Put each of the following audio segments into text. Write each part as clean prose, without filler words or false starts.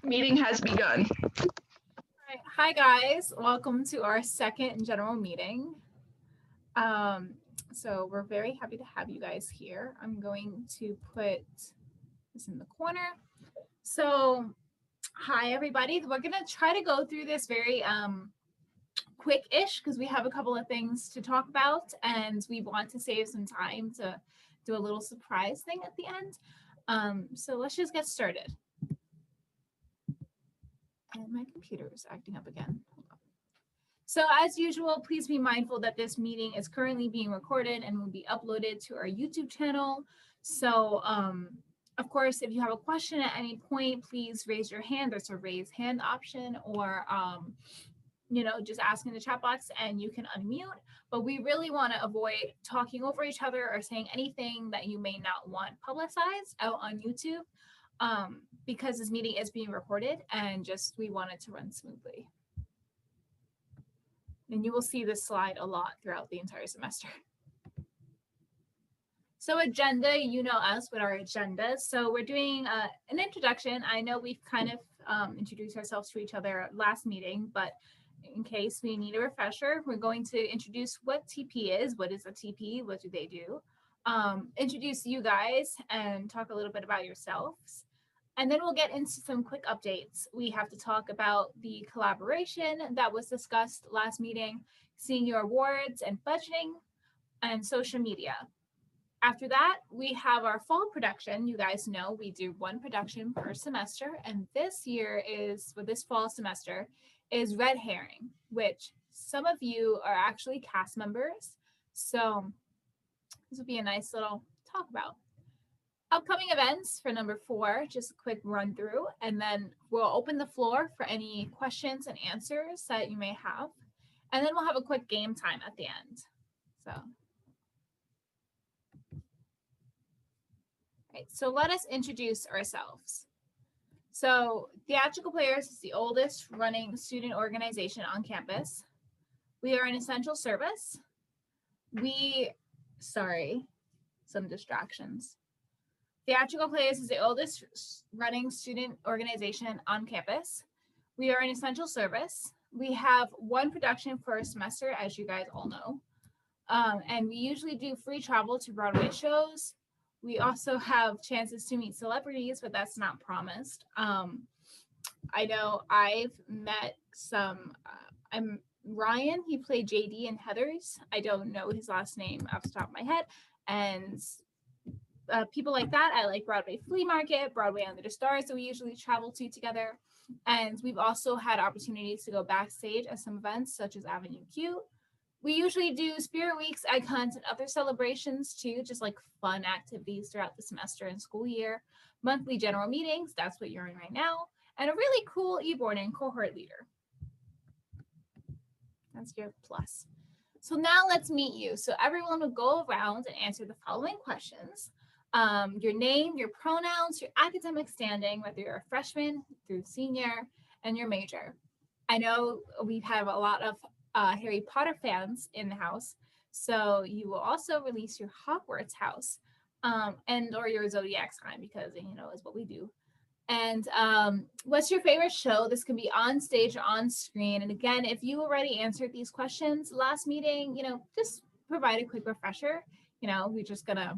Meeting has begun. Hi guys, welcome to our second general meeting. So we're very happy to have you guys here. I'm going to put this in the corner. So hi everybody, we're gonna try to go through this very quick-ish because we have a couple of things to talk about and we want to save some time to do a little surprise thing at the end. So let's just get started. And my computer is acting up again. So as usual, please be mindful that this meeting is currently being recorded and will be uploaded to our YouTube channel. So of course, if you have a question at any point, please raise your hand. There's a raise hand option, or just ask in the chat box and you can unmute. But we really want to avoid talking over each other or saying anything that you may not want publicized out on YouTube, because this meeting is being recorded and just we want it to run smoothly. And you will see this slide a lot throughout the entire semester. So agenda, you know us with our agenda. So we're doing an introduction. I know we've kind of introduced ourselves to each other last meeting, but in case we need a refresher, we're going to introduce what TP is, what is a TP, what do they do, introduce you guys and talk a little bit about yourselves. And then we'll get into some quick updates. We have to talk about the collaboration that was discussed last meeting, senior awards and budgeting, and social media. After that, we have our fall production. You guys know we do one production per semester. And this year is, for this fall semester, is Red Herring, which some of you are actually cast members. So this will be a nice little talk about. Upcoming events for number 4, just a quick run through, and then we'll open the floor for any questions and answers that you may have. And then we'll have a quick game time at the end. So let us introduce ourselves. So Theatrical Players is the oldest running student organization on campus. We are an essential service. Some distractions. Theatrical Players is the oldest running student organization on campus. We are an essential service. We have one production per semester, as you guys all know. And we usually do free travel to Broadway shows. We also have chances to meet celebrities, but that's not promised. I know I've met some, I'm Ryan, he played JD in Heathers. I don't know his last name off the top of my head. And people like that. I like Broadway Flea Market, Broadway Under the Stars that we usually travel to together. And we've also had opportunities to go backstage at some events such as Avenue Q. We usually do Spirit Weeks, icons, and other celebrations too, just like fun activities throughout the semester and school year. Monthly general meetings, that's what you're in right now. And a really cool e-boarding cohort leader. That's your plus. So now let's meet you. So everyone will go around and answer the following questions. Your name, your pronouns, your academic standing, whether you're a freshman through senior, and your major. I know we have a lot of Harry Potter fans in the house, so you will also release your Hogwarts house and or your zodiac sign, because is what we do. And what's your favorite show? This can be on stage or on screen. And again, if you already answered these questions last meeting, just provide a quick refresher. We're just gonna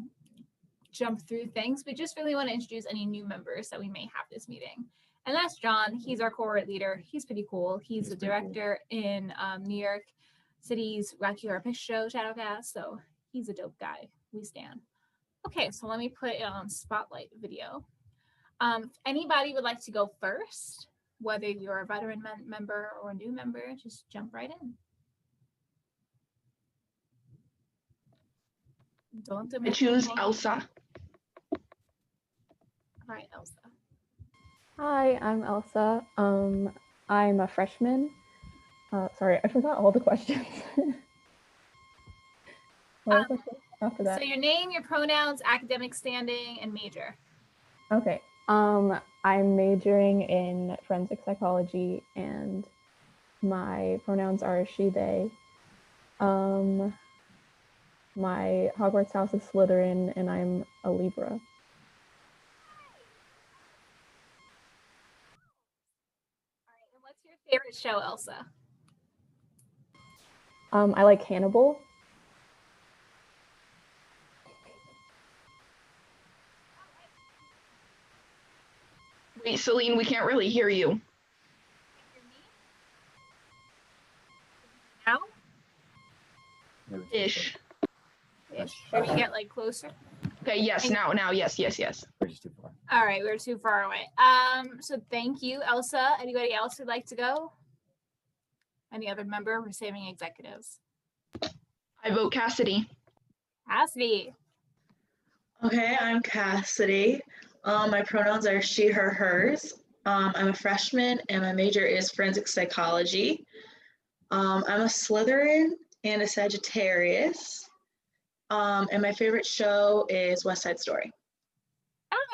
jump through things. We just really want to introduce any new members that we may have this meeting. And that's John. He's our cohort leader. He's pretty cool. He's a director in New York City's Rocky Horror Picture Show, Shadowcast. So he's a dope guy. We stand. Okay, so let me put it on spotlight video. If anybody would like to go first, whether you're a veteran member or a new member, just jump right in. I choose Elsa. All right, Elsa. Hi, I'm Elsa. I'm a freshman. Sorry, I forgot all the questions. What was the question after that? So your name, your pronouns, academic standing, and major. Okay. I'm majoring in forensic psychology, and my pronouns are she, they. My Hogwarts house is Slytherin, and I'm a Libra. What's your favorite show, Elsa? I like Hannibal. Wait, Celine, we can't really hear you. Now? Ish. Should we get like closer? Okay, yes, now, yes. We're just too far. All right, we're too far away. So thank you, Elsa. Anybody else who'd like to go? Any other member? We're saving executives. I vote Cassidy. Cassidy. Okay, I'm Cassidy. My pronouns are she, her, hers. I'm a freshman and my major is forensic psychology. I'm a Slytherin and a Sagittarius. And my favorite show is West Side Story.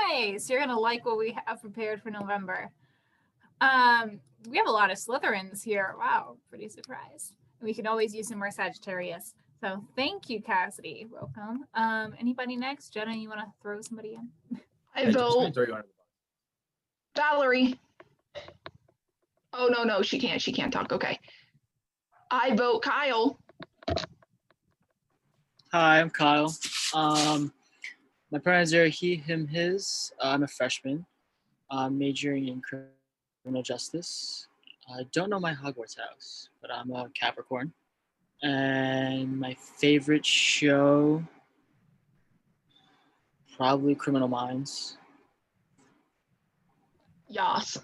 Nice. You're gonna like what we have prepared for November. We have a lot of Slytherins here. Wow, pretty surprised. We can always use some more Sagittarius. So thank you, Cassidy. Welcome. Anybody next? Jenna, you want to throw somebody in? I vote Valerie. Oh, no, she can't talk. Okay. I vote Kyle. Hi, I'm Kyle. My pronouns are he, him, his. I'm a freshman. I'm majoring in criminal justice. I don't know my Hogwarts house, but I'm a Capricorn. And my favorite show, probably Criminal Minds. Yas.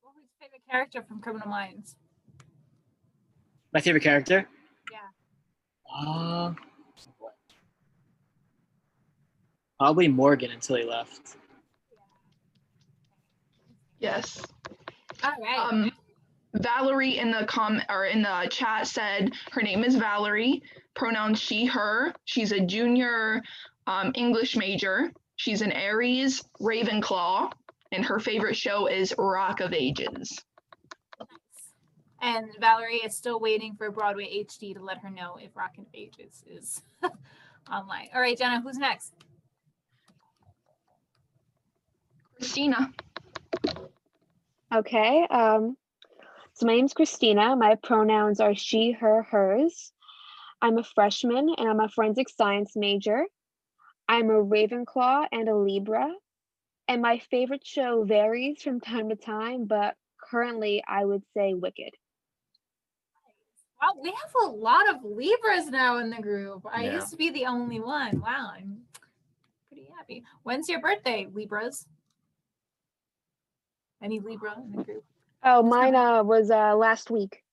What was your favorite character from Criminal Minds? My favorite character? Yeah. Probably Morgan until he left. Yes. All right. Valerie in the in the chat said her name is Valerie, pronouns she, her. She's a junior English major. She's an Aries Ravenclaw, and her favorite show is Rock of Ages. Nice. And Valerie is still waiting for Broadway HD to let her know if Rock of Ages is online. All right, Jenna, who's next? Christina. Okay. So my name's Christina. My pronouns are she, her, hers. I'm a freshman and I'm a forensic science major. I'm a Ravenclaw and a Libra. And my favorite show varies from time to time, but currently I would say Wicked. Wow, we have a lot of Libras now in the group. I Yeah. used to be the only one. Wow, I'm pretty happy. When's your birthday, Libras? Any Libra in the group? Oh, mine was last week.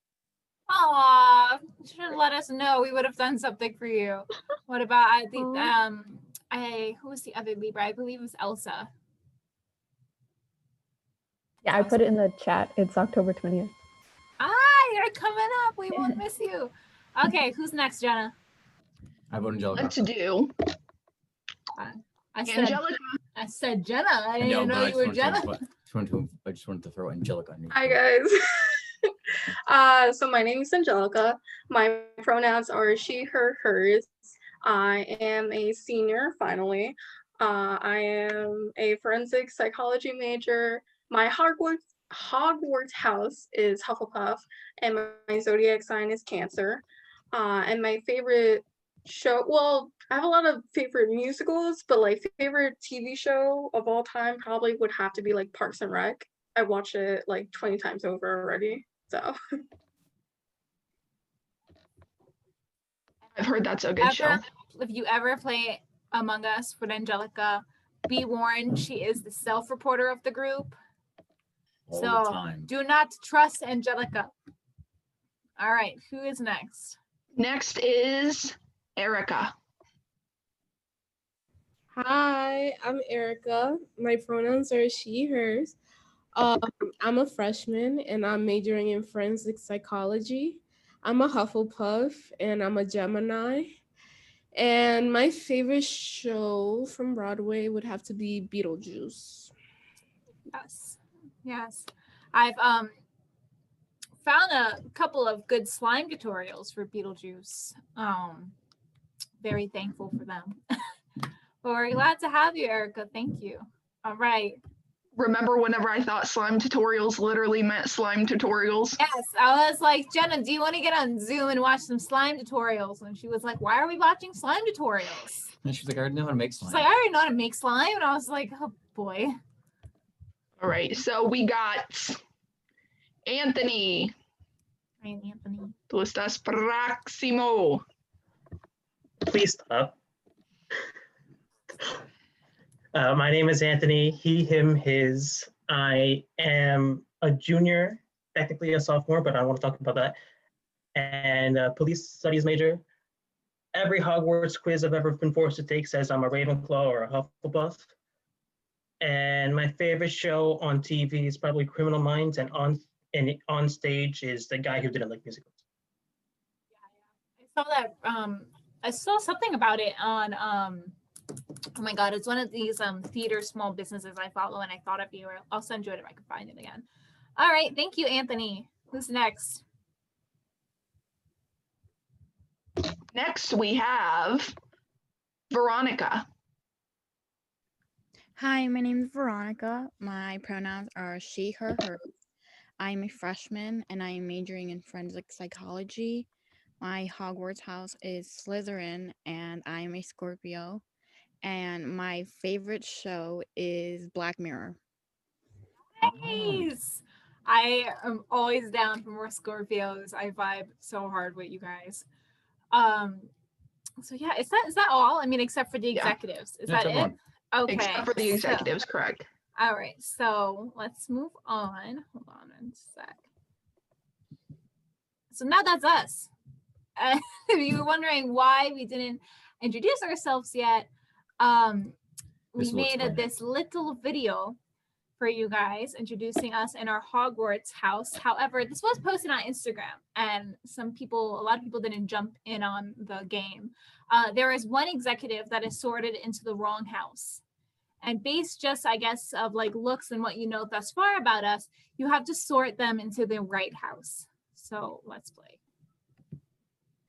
Aw, you should have let us know. We would have done something for you. What about who was the other Libra? I believe it was Elsa. Yeah, I put it in the chat. It's October 20th. You're coming up. We won't miss you. Okay, who's next, Jenna? I vote Angelica. Let's do I said Jenna. I didn't even know you were Jenna. I just wanted to throw Angelica in. Hi guys. So my name is Angelica. My pronouns are she, her, hers. I am a senior finally. I am a forensic psychology major. My Hogwarts house is Hufflepuff, and my zodiac sign is Cancer. And my favorite show, well, I have a lot of favorite musicals, but like favorite TV show of all time probably would have to be like Parks and Rec. I watched it like 20 times over already. So I've heard that's a good show. If you ever play Among Us with Angelica, be warned, she is the self-reporter of the group. All So the time. do not trust Angelica. All right, who is next? Next is Erica. Hi, I'm Erica. My pronouns are she, hers. I'm a freshman and I'm majoring in forensic psychology. I'm a Hufflepuff and I'm a Gemini. And my favorite show from Broadway would have to be Beetlejuice. Yes. I've found a couple of good slime tutorials for Beetlejuice. Very thankful for them. Well, we're glad to have you, Erica. Thank you. All right. remember whenever I thought slime tutorials literally meant slime tutorials? Yes, I was like, Jenna, do you want to get on Zoom and watch some slime tutorials? And she was like, why are we watching slime tutorials? And she's like, I already know how to make slime. She's like, I already know how to make slime. And I was like, oh boy. All right, so we got Anthony. Hi, Anthony. Tú estás próximo. Please stop. My name is Anthony, he, him, his. I am a junior, technically a sophomore, but I don't want to talk about that. And a police studies major. Every Hogwarts quiz I've ever been forced to take says I'm a Ravenclaw or a Hufflepuff. And my favorite show on TV is probably Criminal Minds, and on stage is the guy who didn't like musicals. I saw that. I saw something about it on. Oh my God, it's one of these theater small businesses I follow, and I thought of you. I'll send you it if I can find it again. All right, thank you, Anthony. Who's next? Next, we have Veronica. Hi, my name is Veronica. My pronouns are she, her, hers. I'm a freshman and I am majoring in forensic psychology. My Hogwarts house is Slytherin and I am a Scorpio. And my favorite show is Black Mirror. Nice. I am always down for more Scorpios. I vibe so hard with you guys. So yeah, is that all? I mean, except for the executives. Is that it? Okay. Except for the executives, correct. All right, so let's move on. Hold on one sec. So now that's us. If you were wondering why we didn't introduce ourselves yet, we made this little video for you guys introducing us in our Hogwarts house. However, this was posted on Instagram and a lot of people didn't jump in on the game. There is one executive that is sorted into the wrong house. And based just, I guess, of like looks and what you know thus far about us, you have to sort them into the right house. So let's play.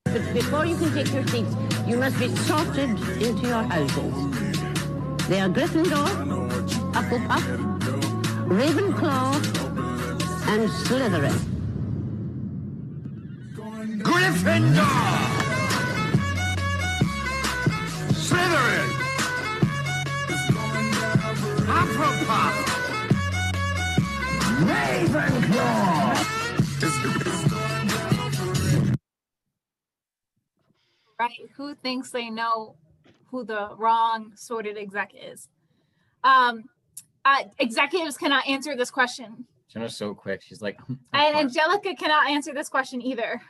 But before you can take your seats, you must be sorted into your houses. They are Gryffindor, Hufflepuff, Ravenclaw, and Slytherin. Gryffindor! Slytherin! Hufflepuff! Ravenclaw! Right, who thinks they know who the wrong sorted exec is? Executives cannot answer this question. Jenna's so quick. She's like, and Angelica cannot answer this question either.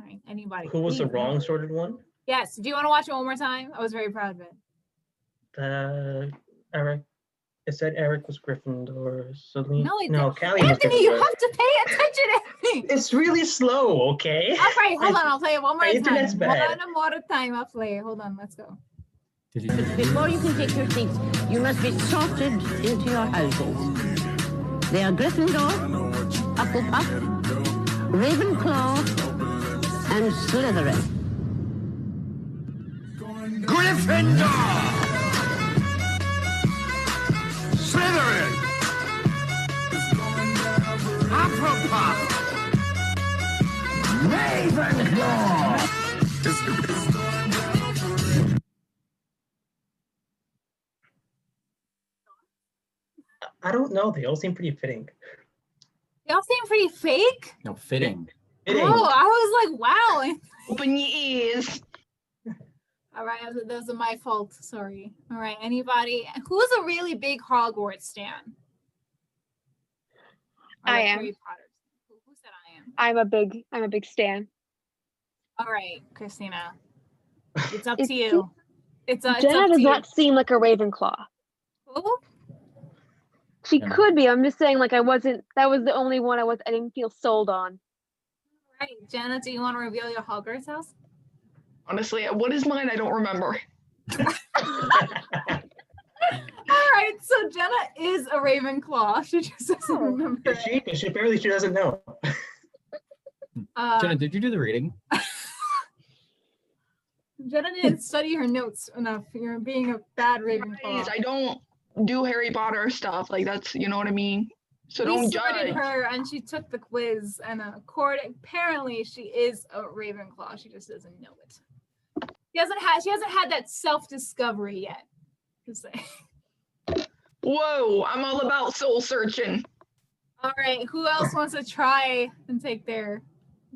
All right, anybody? Who was the wrong sorted one? Yes. Do you want to watch it one more time? I was very proud of it. Erik. It said Erik was Gryffindor. Celine. No, Callie Anthony, was you Gryffindor. have to pay attention, Anthony. It's really slow, okay? All right, hold on. I'll play it one more My time. internet's bad. One more time. I'll play it. Hold on. Let's go. But before you can take your seats, you must be sorted into your houses. They are Gryffindor, Hufflepuff, Ravenclaw, and Slytherin. Gryffindor! Slytherin! Hufflepuff! Ravenclaw! I don't know. They all seem pretty fitting. They all seem pretty fake. No, fitting. Fitting. Oh, I was like, wow. Open your ears. All right, those are my fault. Sorry. All right, anybody? Who's a really big Hogwarts stan? I am. Harry Potter. Who said I am? I'm a big stan. All right, Christina. It's up to you. It's Jenna up does to you. not seem like a Ravenclaw. Who? She Jenna. could be. I'm just saying, like, that was the only one I didn't feel sold on. All right, Jenna, do you want to reveal your Hogwarts house? Honestly, what is mine? I don't remember. All right, so Jenna is a Ravenclaw. She just doesn't remember. Is she apparently she doesn't know. Jenna, did you do the reading? Jenna didn't study her notes enough. You're being a bad Guys, Ravenclaw. I don't do Harry Potter stuff. Like that's, you know what I mean? So We don't sorted judge. her and she took the quiz and apparently she is a Ravenclaw. She just doesn't know it. She hasn't had that self-discovery yet. Just saying. Whoa, I'm all about soul searching. All right, who else wants to try and take their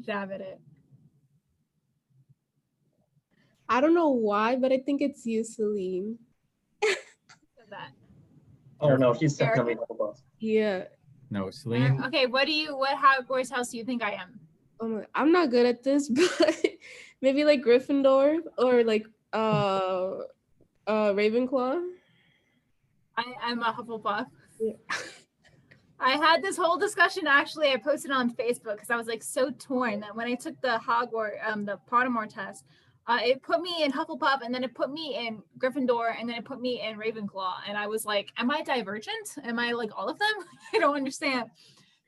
jab at it? I don't know why, but I think it's you, Celine. That. Oh no, she's Eric? definitely Hufflepuff. Yeah. No, Celine. Okay, what Hogwarts house do you think I am? I'm not good at this, but maybe like Gryffindor or like Ravenclaw. I'm a Hufflepuff. Yeah. I had this whole discussion, actually, I posted on Facebook because I was like so torn that when I took the the Pottermore test, it put me in Hufflepuff and then it put me in Gryffindor and then it put me in Ravenclaw. And I was like, am I divergent? Am I like all of them? I don't understand.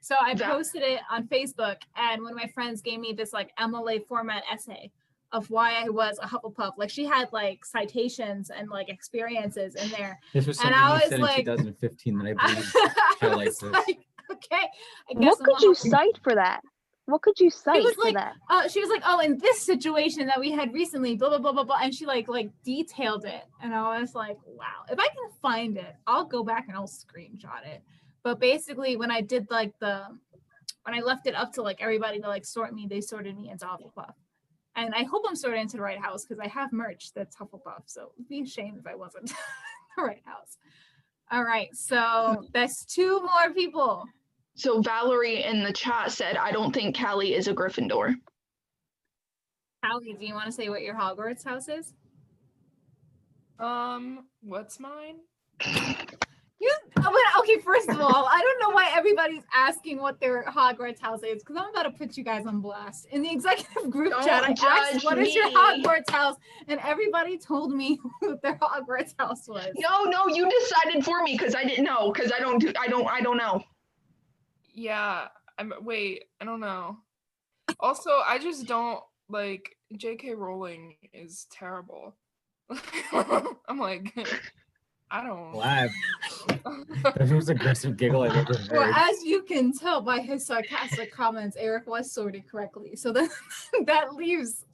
So I posted it on Facebook and one of my friends gave me this like MLA format essay of why I was a Hufflepuff. Like she had like citations and like experiences in there. This was and something I you was said like, in 2015 that I believe highlights this. like, okay, I guess What could you cite for that? What could you cite was for like, that? she was like, oh, in this situation that we had recently, blah blah blah blah blah, and she like detailed it, and I was like, wow, if I can find it, I'll go back and I'll screenshot it. But basically, when I did like when I left it up to like everybody to like sort me, they sorted me into Hufflepuff, and I hope I'm sorted into the right house because I have merch that's Hufflepuff, so it'd be a shame if I wasn't the right house. All right, so that's 2 more people. So Valerie in the chat said, I don't think Callie is a Gryffindor. Callie, do you want to say what your Hogwarts house is? What's mine? Okay, first of all, I don't know why everybody's asking what their Hogwarts house is because I'm about to put you guys on blast. In the executive group chat, I asked, what is your Hogwarts house? And everybody told me what their Hogwarts house was. No, you decided for me because I didn't know because I don't know. Yeah, I don't know. Also, I just don't like J.K. Rowling is terrible. I'm like, I don't. Wow. That was the most aggressive giggle I've ever heard. Well, as you can tell by his sarcastic comments, Erik was sorted correctly. So then that leaves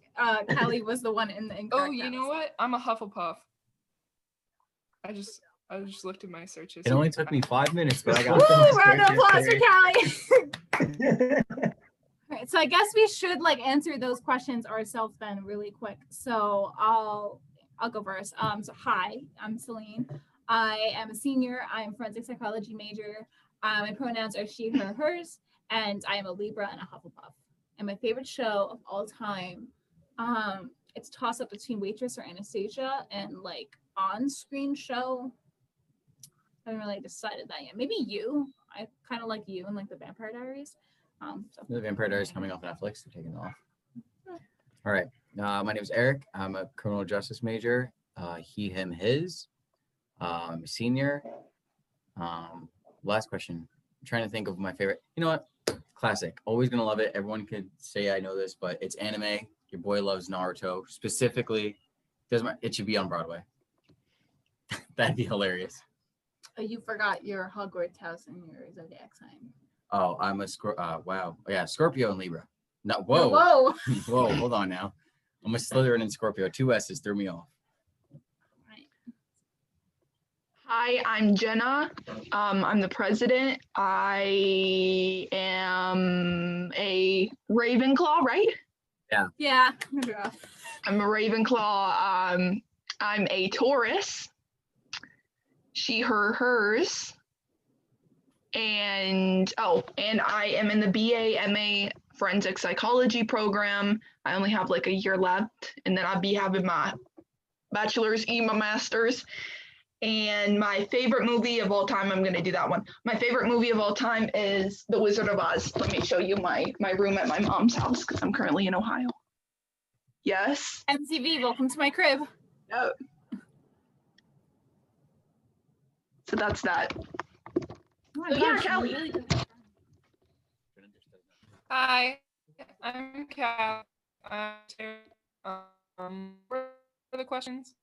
Callie was the one in the incorrect. Oh, you know what? I'm a Hufflepuff. I just looked at my searches. It only took me 5 minutes, but I got. Woo! Round of applause for Callie. All right, so I guess we should like answer those questions ourselves then really quick. So I'll go first. So hi, I'm Celine. I am a senior. I'm a forensic psychology major. My pronouns are she, her, hers, and I am a Libra and a Hufflepuff. And my favorite show of all time, it's a toss up between Waitress or Anastasia, and like on-screen show. I haven't really decided that yet. Maybe You. I kind of like You and like the Vampire Diaries. The Vampire Diaries coming off Netflix. They're taking it off. All right. My name is Erik. I'm a criminal justice major. He, him, his. I'm a senior. Last question. I'm trying to think of my favorite. You know what? Classic. Always gonna love it. Everyone could say I know this, but it's anime. Your boy loves Naruto. Specifically, it should be on Broadway. That'd be hilarious. You forgot your Hogwarts house and your zodiac sign. Oh, I'm a wow. Yeah, Scorpio and Libra. No, whoa. Whoa. Whoa, hold on now. I'm a Slytherin and Scorpio. 2 S's threw me off. Hi, I'm Jenna. I'm the president. I am a Ravenclaw, right? Yeah. Yeah. I'm a Ravenclaw. I'm a Taurus. She, her, hers. And I am in the BA MA forensic psychology program. I only have like a year left, and then I'll be having my bachelor's and my master's. And my favorite movie of all time, I'm going to do that one. My favorite movie of all time is The Wizard of Oz. Let me show you my room at my mom's house because I'm currently in Ohio. Yes? MTV, welcome to my crib. No. So that's that. Oh so yeah, Callie. Really Hi, I'm Callie. the questions?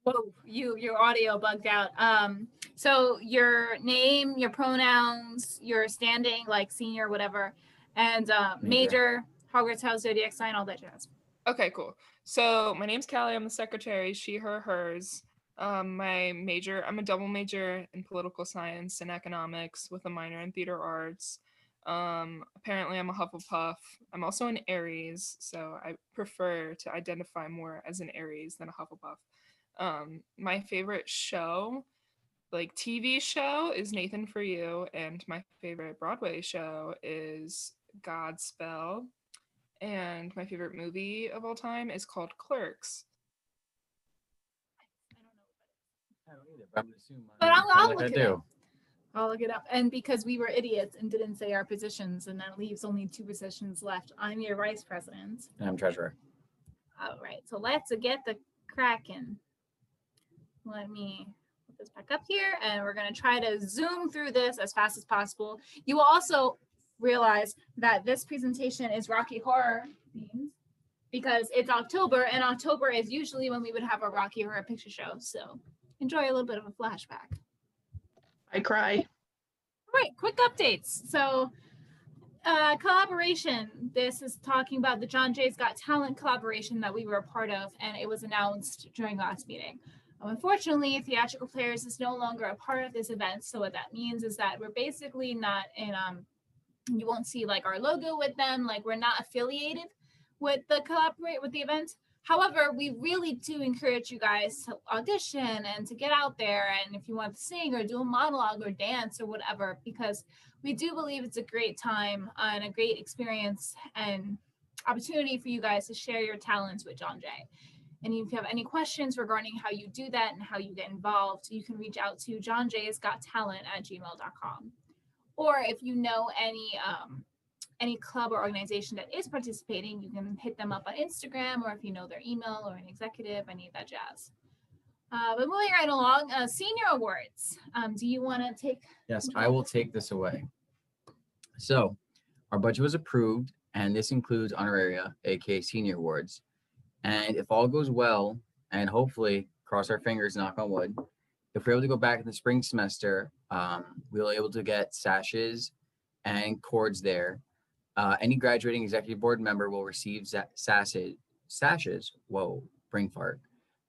Whoa, your audio bugged out. So your name, your pronouns, your standing, like senior, whatever, and major, Hogwarts house, zodiac sign, all that jazz. Okay, cool. So my name's Callie. I'm the secretary. She, her, hers. My major, I'm a double major in political science and economics with a minor in theater arts. Apparently I'm a Hufflepuff. I'm also an Aries, so I prefer to identify more as an Aries than a Hufflepuff. My favorite show, like TV show, is Nathan For You, and my favorite Broadway show is Godspell. And my favorite movie of all time is called Clerks. I don't either, but I'm gonna assume. But I'll look I it do. up. I'll look it up. And because we were idiots and didn't say our positions, and that leaves only 2 positions left, I'm your vice president. And I'm treasurer. All right, so let's get the cracking. Let me put this back up here, and we're going to try to zoom through this as fast as possible. You will also realize that this presentation is Rocky Horror themed because it's October, and October is usually when we would have a Rocky Horror Picture Show. So enjoy a little bit of a flashback. I cry. All right, quick updates. So collaboration. This is talking about the John Jay's Got Talent collaboration that we were a part of, and it was announced during last meeting. Unfortunately, Theatrical Players is no longer a part of this event. So what that means is that we're basically not in, you won't see like our logo with them, like we're not affiliated with the event. However, we really do encourage you guys to audition and to get out there, and if you want to sing or do a monologue or dance or whatever, because we do believe it's a great time and a great experience and opportunity for you guys to share your talents with John Jay. And if you have any questions regarding how you do that and how you get involved, you can reach out to johnjaysgottalent@gmail.com. Or if you know any club or organization that is participating, you can hit them up on Instagram, or if you know their email or an executive, any of that jazz. But moving right along, senior awards. Do you want to take? Yes, I will take this away. So our budget was approved, and this includes honoraria, aka senior awards. And if all goes well, and hopefully, cross our fingers, knock on wood, if we're able to go back in the spring semester, we'll be able to get sashes and cords there. Any graduating executive board member will receive sashes. Whoa, brain fart.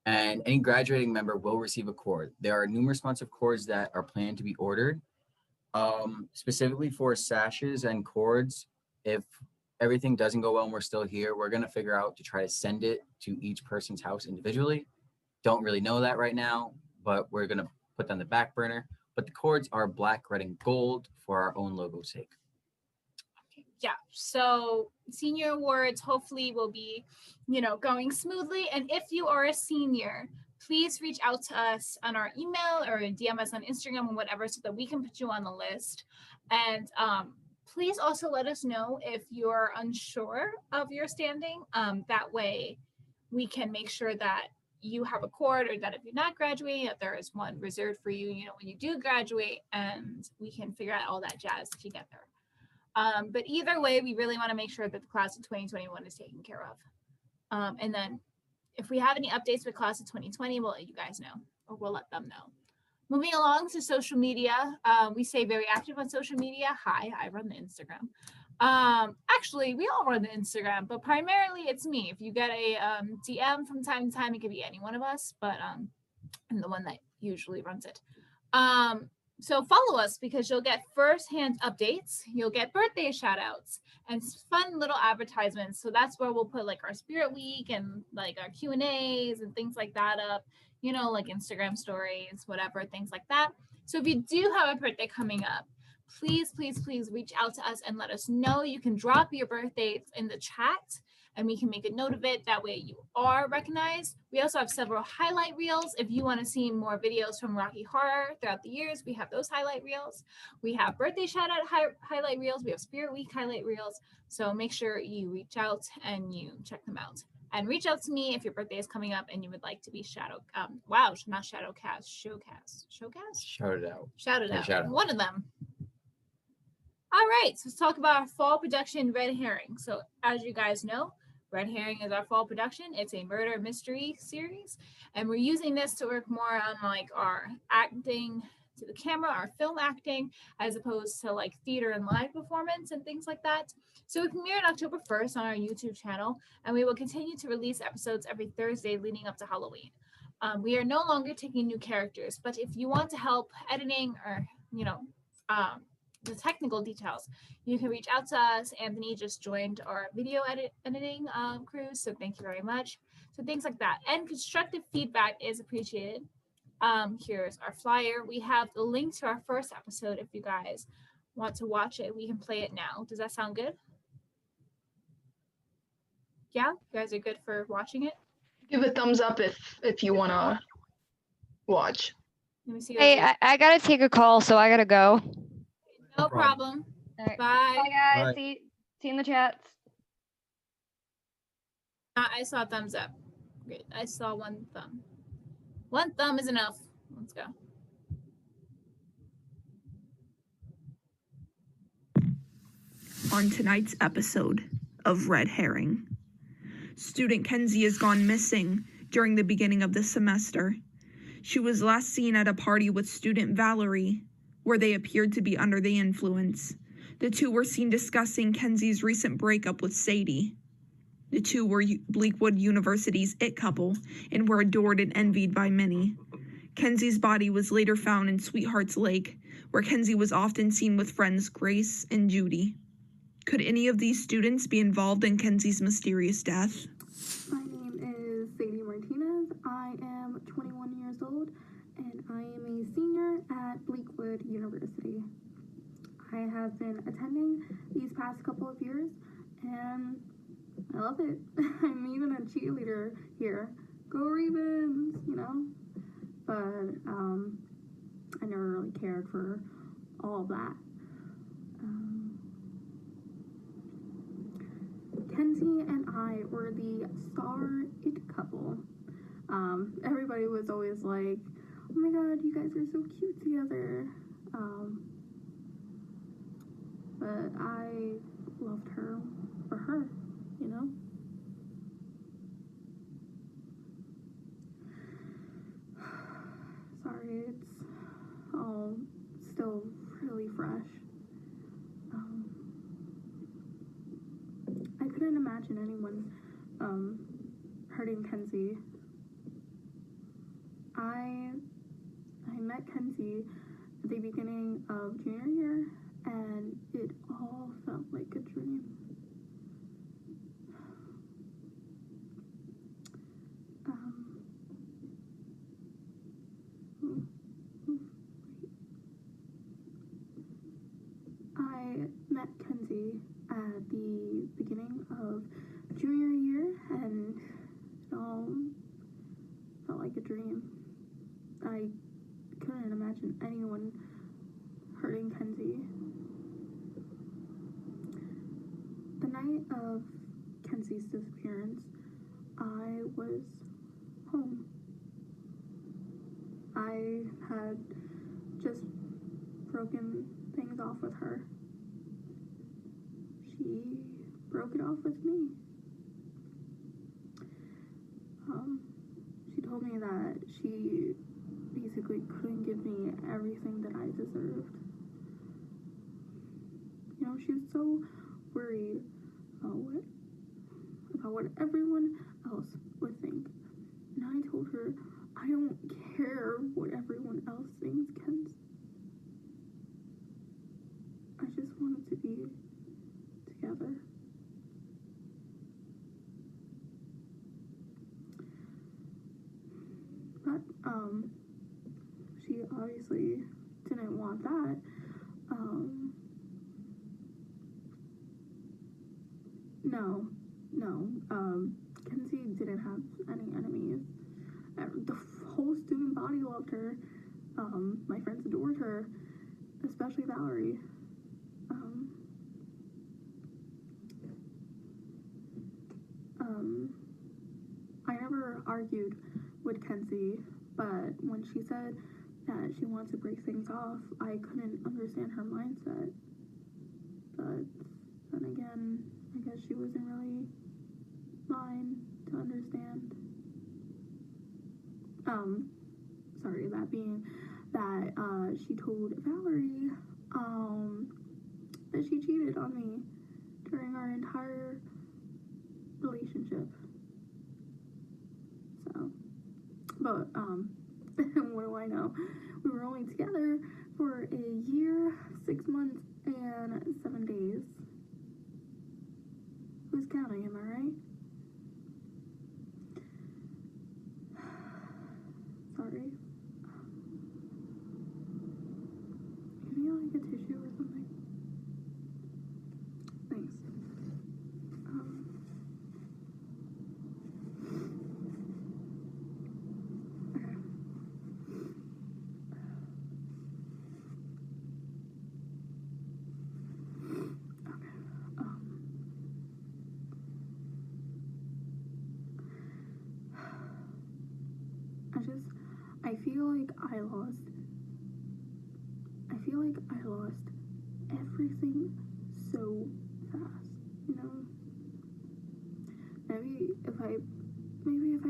And any graduating member will receive a cord. There are numerous amounts of cords that are planned to be ordered. Specifically for sashes and cords, if everything doesn't go well and we're still here, we're going to figure out to try to send it to each person's house individually. Don't really know that right now, but we're going to put that on the back burner. But the cords are black, red, and gold for our own logo's sake. Yeah, so senior awards hopefully will be, going smoothly. And if you are a senior, please reach out to us on our email or DM us on Instagram or whatever so that we can put you on the list. And please also let us know if you're unsure of your standing. That way we can make sure that you have a cord, or that if you're not graduating, that there is one reserved for you, when you do graduate, and we can figure out all that jazz to get there. But either way, we really want to make sure that the class of 2021 is taken care of. And then if we have any updates with class of 2020, we'll let you guys know, or we'll let them know. Moving along to social media, we stay very active on social media. Hi, I run the Instagram. Actually, we all run the Instagram, but primarily it's me. If you get a DM from time to time, it could be any one of us, but I'm the one that usually runs it. So follow us because you'll get firsthand updates, you'll get birthday shout outs and fun little advertisements. So that's where we'll put like our Spirit Week and like our Q&As and things like that up, like Instagram stories, whatever, things like that. So if you do have a birthday coming up, please, please, please reach out to us and let us know. You can drop your birthdays in the chat and we can make a note of it. That way you are recognized. We also have several highlight reels. If you want to see more videos from Rocky Horror throughout the years, we have those highlight reels. We have birthday shout out highlight reels. We have Spirit Week highlight reels. So make sure you reach out and you check them out. And reach out to me if your birthday is coming up and you would like to be shouted out. One of them. All right, so let's talk about our fall production, Red Herring. So as you guys know, Red Herring is our fall production. It's a murder mystery series, and we're using this to work more on like our acting to the camera, our film acting, as opposed to like theater and live performance and things like that. So it premiered October 1st on our YouTube channel, and we will continue to release episodes every Thursday leading up to Halloween. We are no longer taking new characters, but if you want to help editing or, the technical details, you can reach out to us. Anthony just joined our video editing crew, so thank you very much. So things like that. And constructive feedback is appreciated. Here's our flyer. We have the link to our first episode. If you guys want to watch it, we can play it now. Does that sound good? Yeah, you guys are good for watching it? Give a thumbs up if you want to watch. Let me see. Hey, I gotta take a call, so I gotta go. No problem. All right. Bye. Bye, guys. Bye. See you in the chats. I saw a thumbs up. Great. I saw one thumb. One thumb is enough. Let's go. On tonight's episode of Red Herring, student Kenzie has gone missing during the beginning of the semester. She was last seen at a party with student Valerie, where they appeared to be under the influence. The two were seen discussing Kenzie's recent breakup with Sadie. The two were Bleakwood University's it couple and were adored and envied by many. Kenzie's body was later found in Sweethearts Lake, where Kenzie was often seen with friends Grace and Judy. Could any of these students be involved in Kenzie's mysterious death? My name is Sadie Martinez. I am 21 years old, and I am a senior at Bleakwood University. I have been attending these past couple of years, and I love it. I'm even a cheerleader here. Go Ravens, But I never really cared for all of that. Kenzie and I were the star it couple. Everybody was always like, oh my god, you guys are so cute together. But I loved her for her, Sorry, it's all still really fresh. I couldn't imagine anyone hurting Kenzie. I met Kenzie at the beginning of junior year, and it all felt like a dream. I met Kenzie at the beginning of junior year, and it all felt like a dream. I couldn't imagine anyone hurting Kenzie. The night of Kenzie's disappearance, I was home. I had just broken things off with her. She broke it off with me. She told me that she basically couldn't give me everything that I deserved. She was so worried about what everyone else would think. And I told her, I don't care what everyone else thinks, Kens. I just wanted to be together. But, she obviously didn't want that. No. Kenzie didn't have any enemies. The whole student body loved her. My friends adored her, especially Valerie. I never argued with Kenzie, but when she said that she wanted to break things off, I couldn't understand her mindset. But then again, I guess she wasn't really fine to understand. Sorry, that being that she told Valerie that she cheated on me during our entire relationship. So, but what do I know? We were only together for a year, 6 months, and 7 days. Who's counting, am I right? Sorry. Can you like a tissue or something? Thanks. Okay. I feel like I lost everything so fast, you know? Maybe if I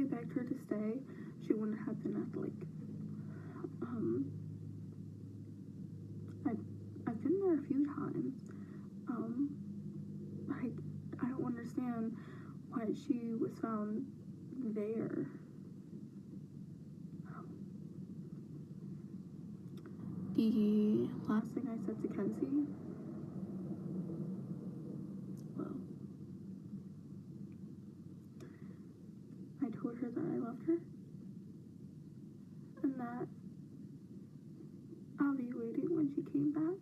begged her to stay, she wouldn't have been at like, I've been there a few times. I don't understand why she was found there. The last thing I said to Kenzie, well, I told her that I loved her and that I'll be waiting when she came back.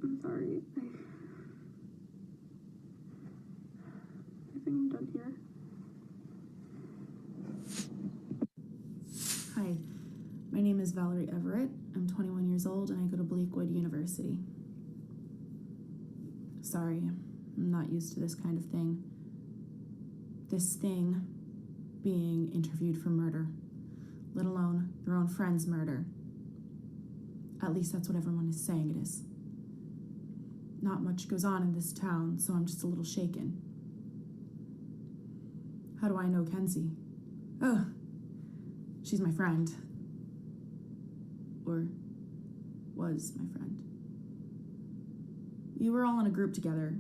I'm sorry. I think I'm done here. Hi, my name is Valerie Everett. I'm 21 years old and I go to Bleakwood University. Sorry, I'm not used to this kind of thing. This thing being interviewed for murder, let alone their own friend's murder. At least that's what everyone is saying it is. Not much goes on in this town, so I'm just a little shaken. How do I know Kenzie? Oh, she's my friend. Or was my friend. We were all in a group together.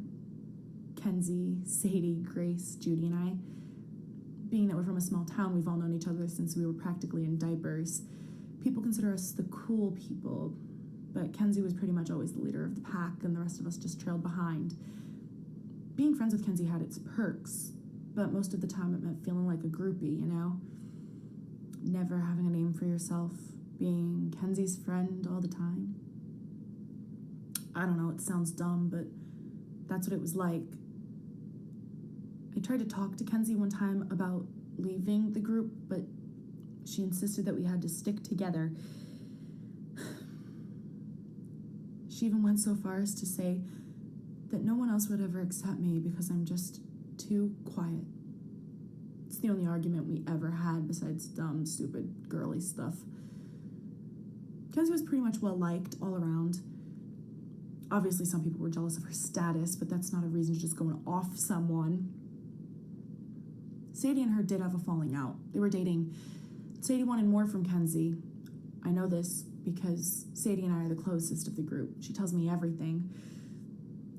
Kenzie, Sadie, Grace, Judy, and I. Being that we're from a small town, we've all known each other since we were practically in diapers. People consider us the cool people, but Kenzie was pretty much always the leader of the pack, and the rest of us just trailed behind. Being friends with Kenzie had its perks, but most of the time it meant feeling like a groupie, you know? Never having a name for yourself, being Kenzie's friend all the time. I don't know, it sounds dumb, but that's what it was like. I tried to talk to Kenzie one time about leaving the group, but she insisted that we had to stick together. She even went so far as to say that no one else would ever accept me because I'm just too quiet. It's the only argument we ever had besides dumb, stupid, girly stuff. Kenzie was pretty much well-liked all around. Obviously, some people were jealous of her status, but that's not a reason to just go off someone. Sadie and her did have a falling out. They were dating. Sadie wanted more from Kenzie. I know this because Sadie and I are the closest of the group. She tells me everything.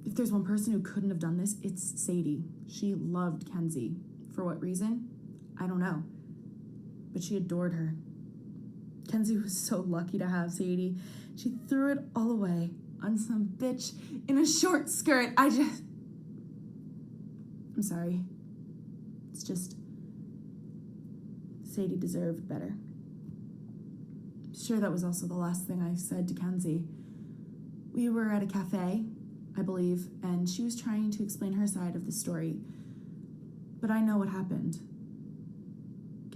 If there's one person who couldn't have done this, it's Sadie. She loved Kenzie. For what reason? I don't know. But she adored her. Kenzie was so lucky to have Sadie. She threw it all away on some bitch in a short skirt. I'm sorry. It's just, Sadie deserved better. Sure, that was also the last thing I said to Kenzie. We were at a cafe, I believe, and she was trying to explain her side of the story. But I know what happened.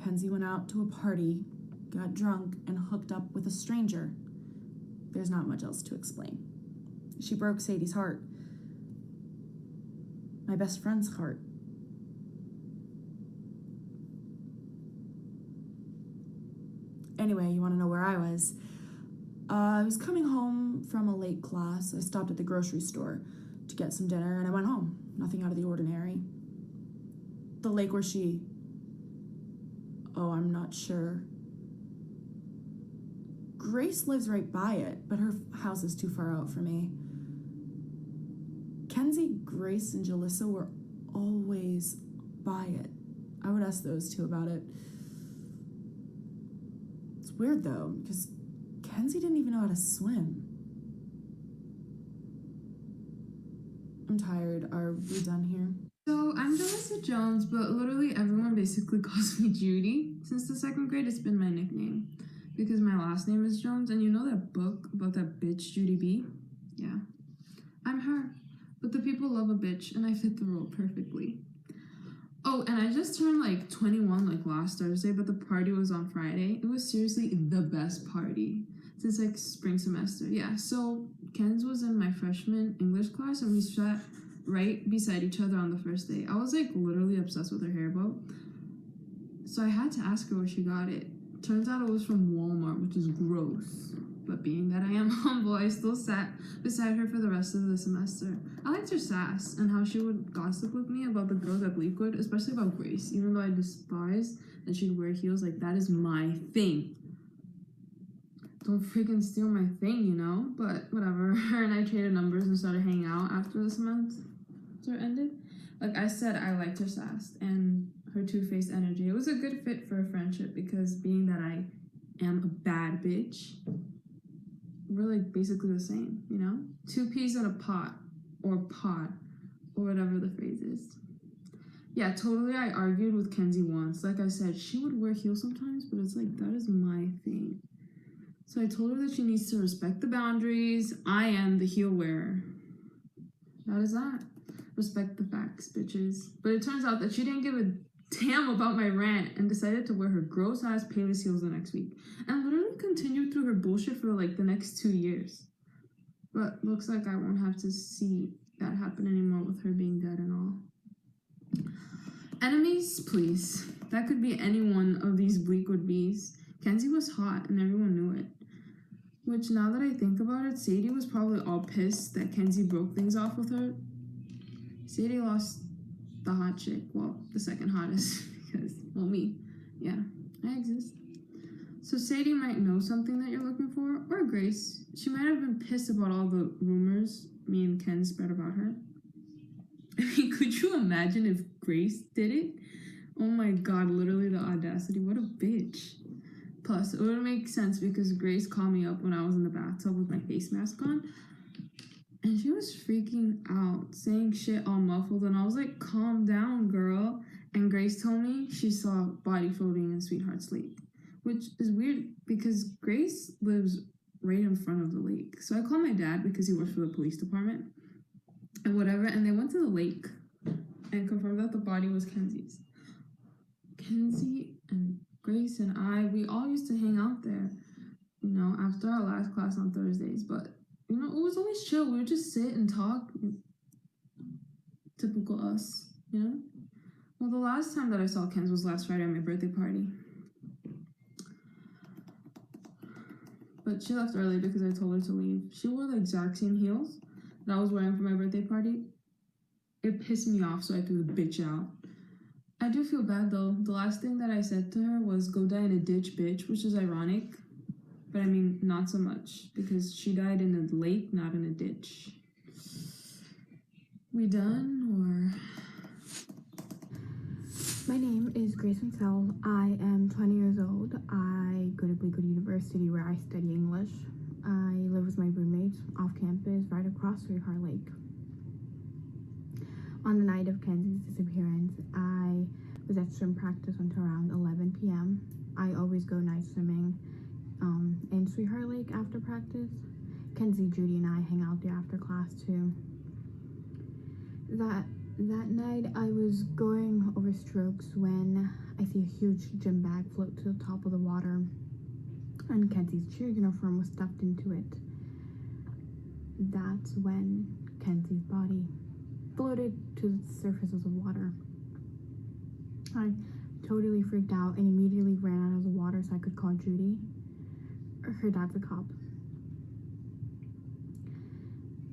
Kenzie went out to a party, got drunk, and hooked up with a stranger. There's not much else to explain. She broke Sadie's heart. My best friend's heart. Anyway, you want to know where I was? I was coming home from a late class. I stopped at the grocery store to get some dinner and I went home. Nothing out of the ordinary. The lake where she... Oh, I'm not sure. Grace lives right by it, but her house is too far out for me. Kenzie, Grace, and Jalissa were always by it. I would ask those two about it. It's weird though, because Kenzie didn't even know how to swim. I'm tired. Are we done here? So I'm Jalissa Jones, but literally everyone basically calls me Judy. Since the 2nd grade, it's been my nickname. Because my last name is Jones, and you know that book about that bitch Judy B? Yeah. I'm her. But the people love a bitch, and I fit the role perfectly. Oh, and I just turned like 21 like last Thursday, but the party was on Friday. It was seriously the best party since like spring semester. Yeah, so Ken's was in my freshman English class, and we sat right beside each other on the first day. I was like literally obsessed with her hair bow. So I had to ask her where she got it. Turns out it was from Walmart, which is gross. But being that I am humble, I still sat beside her for the rest of the semester. I liked her sass and how she would gossip with me about the girls at Bleakwood, especially about Grace. Even though I despised that she'd wear heels, like that is my thing. Don't freaking steal my thing, you know? But whatever. Her and I traded numbers and started hanging out after the semester ended. Like I said, I liked her sass and her two-faced energy. It was a good fit for a friendship because being that I am a bad bitch, we're like basically the same, you know? 2 peas in a pot or pot or whatever the phrase is. Yeah, totally. I argued with Kenzie once. Like I said, she would wear heels sometimes, but it's like, that is my thing. So I told her that she needs to respect the boundaries. I am the heel wearer. That is that. Respect the facts, bitches. But it turns out that she didn't give a damn about my rant and decided to wear her gross ass Payless heels the next week. And literally continued through her bullshit for like the next 2 years. But looks like I won't have to see that happen anymore with her being dead and all. Enemies, please. That could be any one of these Bleakwood bees. Kenzie was hot and everyone knew it. Which now that I think about it, Sadie was probably all pissed that Kenzie broke things off with her. Sadie lost the hot chick, well, the second hottest, because, well, me. Yeah, I exist. So Sadie might know something that you're looking for, or Grace. She might have been pissed about all the rumors me and Ken spread about her. I mean, could you imagine if Grace did it? Oh my god, literally the audacity. What a bitch. Plus, it would make sense because Grace called me up when I was in the bathtub with my face mask on. And she was freaking out, saying shit all muffled. And I was like, calm down, girl. And Grace told me she saw a body floating in Sweetheart's Lake. Which is weird because Grace lives right in front of the lake. So I called my dad because he works for the police department. And whatever. And they went to the lake and confirmed that the body was Kenzie's. Kenzie and Grace and I, we all used to hang out there, you know, after our last class on Thursdays. But, you know, it was always chill. We would just sit and talk. Typical us, you know? Well, the last time that I saw Kenz was last Friday at my birthday party. But she left early because I told her to leave. She wore the exact same heels that I was wearing for my birthday party. It pissed me off, so I threw the bitch out. I do feel bad though. The last thing that I said to her was go die in a ditch, bitch, which is ironic. But I mean, not so much, because she died in a lake, not in a ditch. We done, or? My name is Grace Mansell. I am 20 years old. I go to Bleakwood University where I study English. I live with my roommates off campus right across Sweetheart Lake. On the night of Kenzie's disappearance, I was at swim practice until around 11 p.m. I always go night swimming in Sweetheart Lake after practice. Kenzie, Judy, and I hang out there after class too. That night, I was going over strokes when I see a huge gym bag float to the top of the water, and Kenzie's cheer uniform was stuffed into it. That's when Kenzie's body floated to the surface of the water. I totally freaked out and immediately ran out of the water so I could call Judy. Her dad's a cop.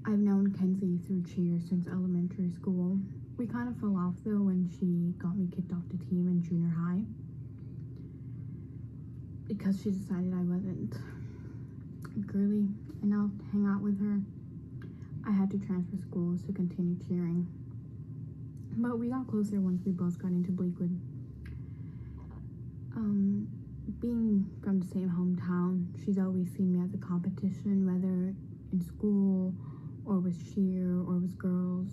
I've known Kenzie through cheer since elementary school. We kind of fell off though when she got me kicked off the team in junior high because she decided I wasn't girly enough to hang out with her. I had to transfer schools to continue cheering. But we got closer once we both got into Bleakwood. Being from the same hometown, she's always seen me as a competition, whether in school or with cheer or with girls.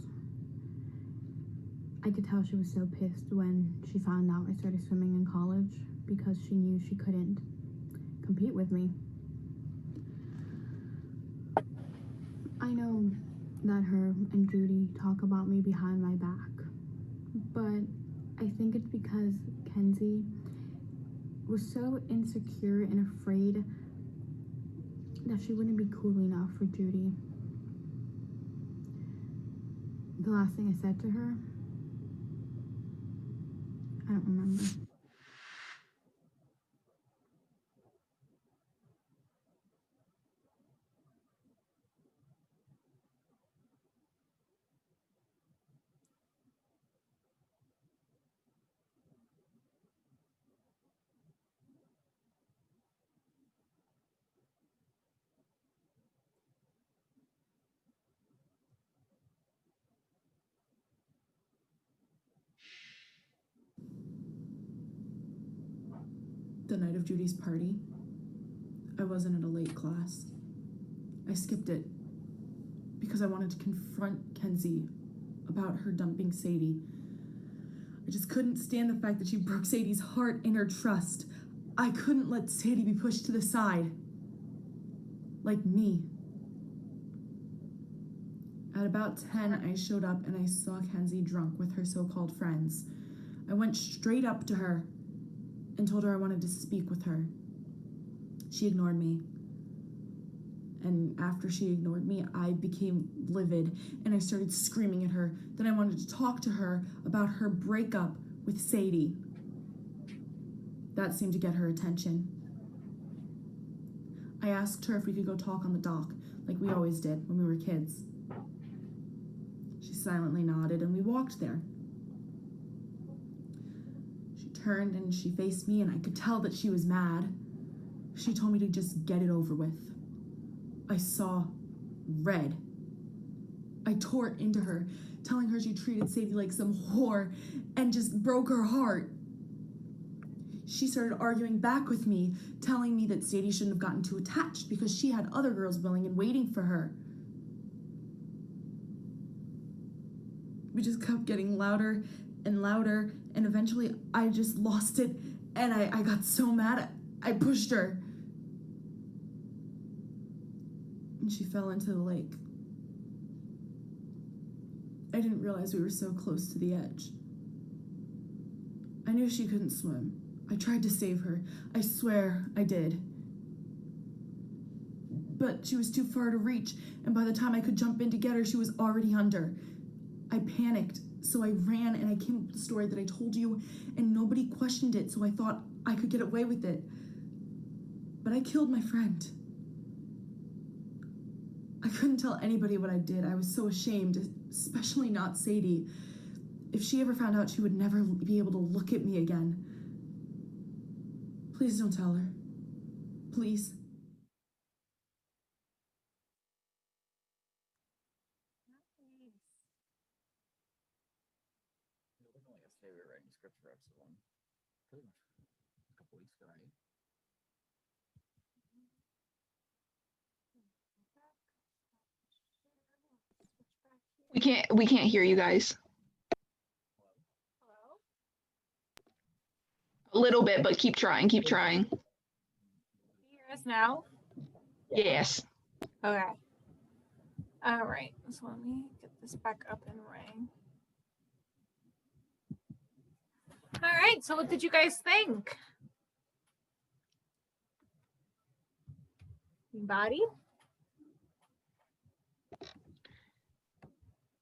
I could tell she was so pissed when she found out I started swimming in college because she knew she couldn't compete with me. I know that her and Judy talk about me behind my back, but I think it's because Kenzie was so insecure and afraid that she wouldn't be cool enough for Judy. The last thing I said to her, I don't remember. The night of Judy's party, I wasn't in a late class. I skipped it because I wanted to confront Kenzie about her dumping Sadie. I just couldn't stand the fact that she broke Sadie's heart and her trust. I couldn't let Sadie be pushed to the side. Like me. At about 10, I showed up and I saw Kenzie drunk with her so-called friends. I went straight up to her and told her I wanted to speak with her. She ignored me. And after she ignored me, I became livid and I started screaming at her. Then I wanted to talk to her about her breakup with Sadie. That seemed to get her attention. I asked her if we could go talk on the dock, like we always did when we were kids. She silently nodded and we walked there. Turned and she faced me and I could tell that she was mad. She told me to just get it over with. I saw red. I tore into her, telling her she treated Sadie like some whore and just broke her heart. She started arguing back with me, telling me that Sadie shouldn't have gotten too attached because she had other girls willing and waiting for her. We just kept getting louder and louder, and eventually I just lost it, and I got so mad, I pushed her. And she fell into the lake. I didn't realize we were so close to the edge. I knew she couldn't swim. I tried to save her. I swear I did. But she was too far to reach, and by the time I could jump in to get her, she was already under. I panicked. So I ran and I came up with the story that I told you and nobody questioned it, so I thought I could get away with it. But I killed my friend. I couldn't tell anybody what I did. I was so ashamed, especially not Sadie. If she ever found out, she would never be able to look at me again. Please don't tell her. Please. Favorite writing script for episode 1. Pretty much a couple weeks ago, right? We can't hear you guys. A little bit, but keep trying, keep trying. Can you hear us now? Yes. Okay. All right. So let me get this back up and running. All right. So what did you guys think? Anybody?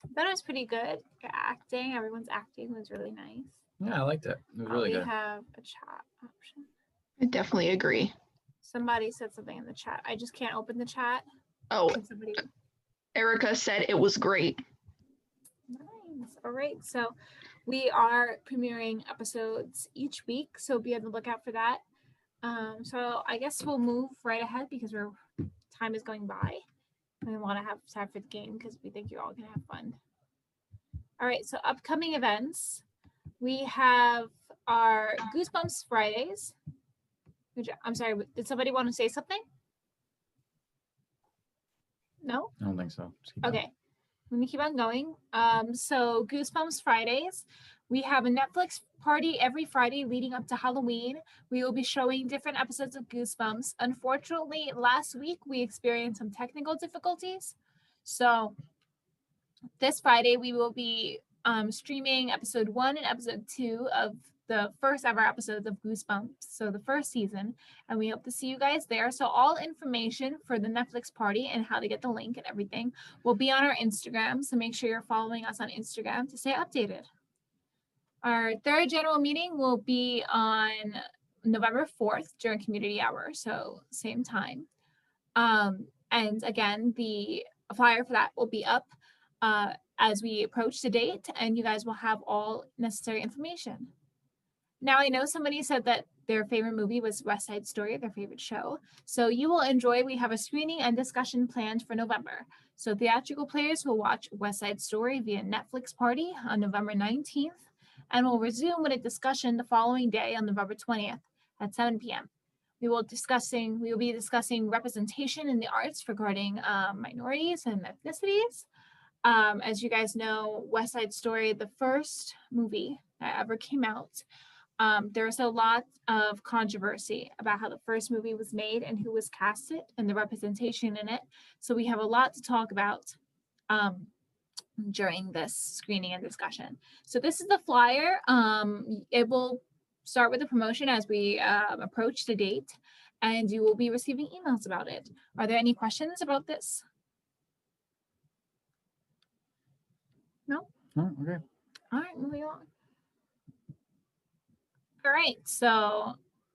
I thought it was pretty good. The acting, everyone's acting was really nice. Yeah, I liked it. It was really good. We have a chat option. I definitely agree. Somebody said something in the chat. I just can't open the chat. Oh, Can somebody... Erica said it was great. Nice. All right. So we are premiering episodes each week. So be on the lookout for that. So I guess we'll move right ahead because time is going by. We want to have time for the game because we think you're all gonna have fun. All right, so upcoming events. We have our Goosebumps Fridays. I'm sorry, did somebody want to say something? No? I don't think so. Just keep going. Okay, let me keep on going. So Goosebumps Fridays. We have a Netflix party every Friday leading up to Halloween. We will be showing different episodes of Goosebumps. Unfortunately, last week we experienced some technical difficulties. So this Friday we will be streaming episode 1 and episode 2 of the first ever episodes of Goosebumps, so the first season, and we hope to see you guys there. So all information for the Netflix party and how to get the link and everything will be on our Instagram, so make sure you're following us on Instagram to stay updated. Our third general meeting will be on November 4th during community hour, so same time. And again, the flyer for that will be up as we approach the date, and you guys will have all necessary information. Now, I know somebody said that their favorite movie was West Side Story, their favorite show. So you will enjoy, we have a screening and discussion planned for November. So Theatrical Players will watch West Side Story via Netflix party on November 19th, and will resume with a discussion the following day on November 20th at 7 p.m. We will be discussing representation in the arts regarding minorities and ethnicities. As you guys know, West Side Story, the first movie that ever came out, there's a lot of controversy about how the first movie was made and who was casted and the representation in it. So we have a lot to talk about during this screening and discussion. So this is the flyer. It will start with the promotion as we approach the date, and you will be receiving emails about it. Are there any questions about this? No? Oh, okay. All right, moving on. All right, so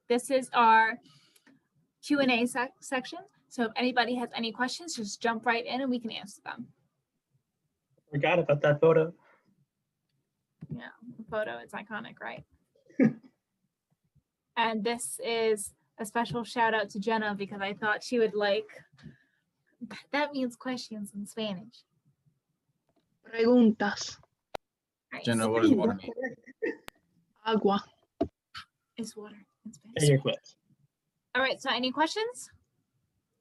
this is our Q&A section. So if anybody has any questions, just jump right in and we can answer them. Forgot about that photo. Yeah, the photo is iconic, right? And this is a special shout out to Jenna because I thought she would like, that means questions in Spanish. Preguntas. Right, Jenna, so what does water mean? Agua. it's water in Spanish. And your quiz. All right, so any questions?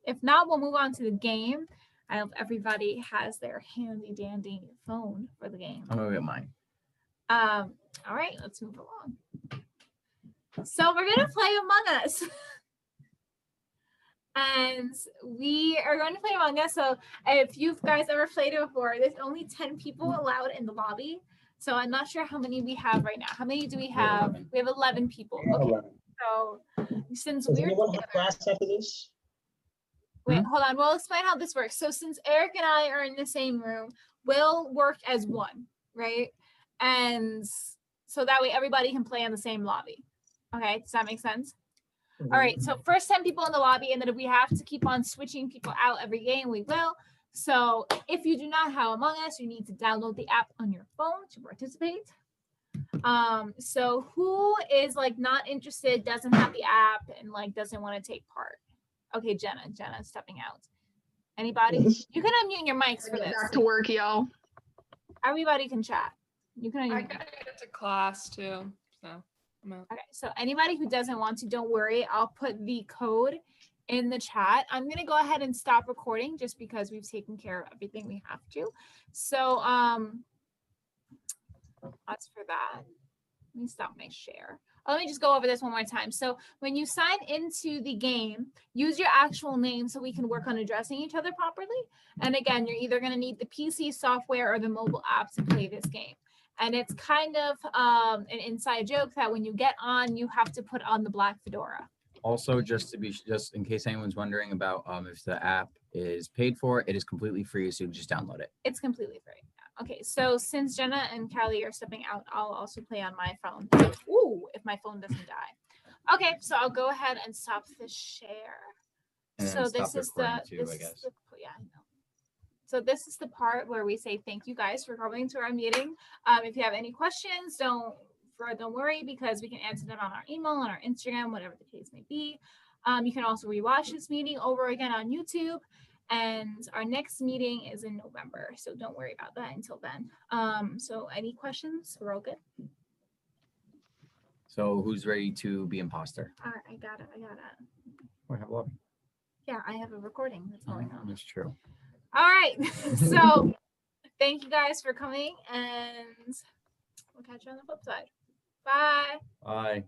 If not, we'll move on to the game. I hope everybody has their handy dandy phone for the game. I'm gonna get mine. All right, let's move along. So we're gonna play Among Us. And we are going to play Among Us. So if you guys ever played it before, there's only 10 people allowed in the lobby. So I'm not sure how many we have right now. How many do we have? We have 11 people. Okay. So since Does we're anyone have class after this? wait, hold on. We'll explain how this works. So since Eric and I are in the same room, we'll work as one, right? And so that way everybody can play in the same lobby. Okay, does that make sense? All right, so first 10 people in the lobby, and then if we have to keep on switching people out every game, we will. So if you do not have Among Us, you need to download the app on your phone to participate. So who is like not interested, doesn't have the app, and like doesn't want to take part? Okay, Jenna's stepping out. Anybody? You can unmute your mics for this. Back to work, y'all. Everybody can chat. You can unmute. I gotta get to class too, so I'm out. Okay, so anybody who doesn't want to, don't worry. I'll put the code in the chat. I'm gonna go ahead and stop recording just because we've taken care of everything we have to. So that's for that. Let me stop my share. Let me just go over this one more time. So when you sign into the game, use your actual name so we can work on addressing each other properly. And again, you're either going to need the PC software or the mobile app to play this game. And it's kind of an inside joke that when you get on, you have to put on the black fedora. Also, just in case anyone's wondering about if the app is paid for, it is completely free, so you just download it. It's completely free. Okay, so since Jenna and Callie are stepping out, I'll also play on my phone. Ooh, if my phone doesn't die. Okay, so I'll go ahead and stop the share. And so then this stop is the recording too, I guess. yeah, I know. So this is the part where we say thank you guys for coming to our meeting. If you have any questions, don't worry, because we can answer them on our email, on our Instagram, whatever the case may be. You can also rewatch this meeting over again on YouTube. And our next meeting is in November, so don't worry about that until then. So any questions? We're all good? So who's ready to be imposter? All right, I got it. Well, Yeah, I have a recording that's going on. that's true. All right, so thank you guys for coming, and we'll catch you on the flip side. Bye. Bye.